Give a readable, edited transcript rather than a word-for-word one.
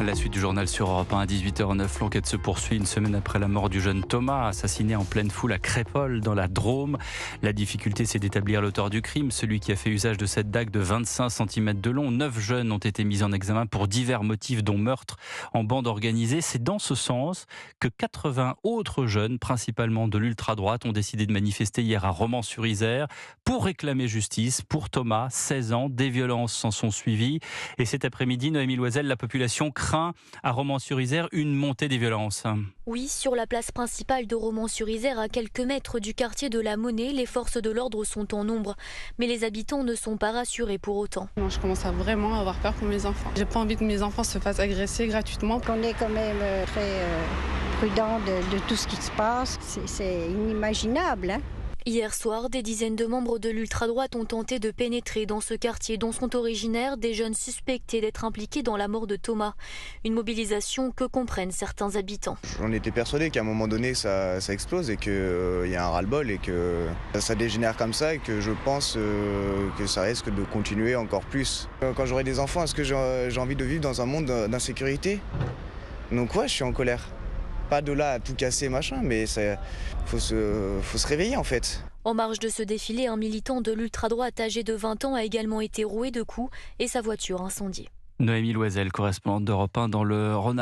La suite du journal sur Europe 1 à 18h09. L'enquête se poursuit une semaine après la mort du jeune Thomas, assassiné en pleine foule à Crépol, dans la Drôme. La difficulté, c'est d'établir l'auteur du crime, celui qui a fait usage de cette dague de 25 cm de long. 9 jeunes ont été mis en examen pour divers motifs, dont meurtre en bande organisée. C'est dans ce sens que 80 autres jeunes, principalement de l'ultra-droite, ont décidé de manifester hier à Romans-sur-Isère pour réclamer justice pour Thomas, 16 ans. Des violences s'en sont suivies. Et cet après-midi, Noémie Loisel, la population craint à Romans-sur-Isère une montée des violences. Oui, sur la place principale de Romans-sur-Isère, à quelques mètres du quartier de la Monnaie, les forces de l'ordre sont en nombre. Mais les habitants ne sont pas rassurés pour autant. Moi, je commence à vraiment avoir peur pour mes enfants. J'ai pas envie que mes enfants se fassent agresser gratuitement. On est quand même très prudent de tout ce qui se passe. C'est inimaginable, hein. Hier soir, des dizaines de membres de l'ultra-droite ont tenté de pénétrer dans ce quartier dont sont originaires des jeunes suspectés d'être impliqués dans la mort de Thomas. Une mobilisation que comprennent certains habitants. On était persuadé qu'à un moment donné ça explose et qu'il y a un ras-le-bol et que ça dégénère comme ça et que je pense que ça risque de continuer encore plus. Quand j'aurai des enfants, est-ce que j'ai envie de vivre dans un monde d'insécurité? Donc ouais, je suis en colère. Pas de là à tout casser, machin, mais faut se réveiller en fait. En marge de ce défilé, un militant de l'ultra-droite âgé de 20 ans a également été roué de coups et sa voiture incendiée. Noémie Loisel, correspondante d'Europe 1 dans le Rhône.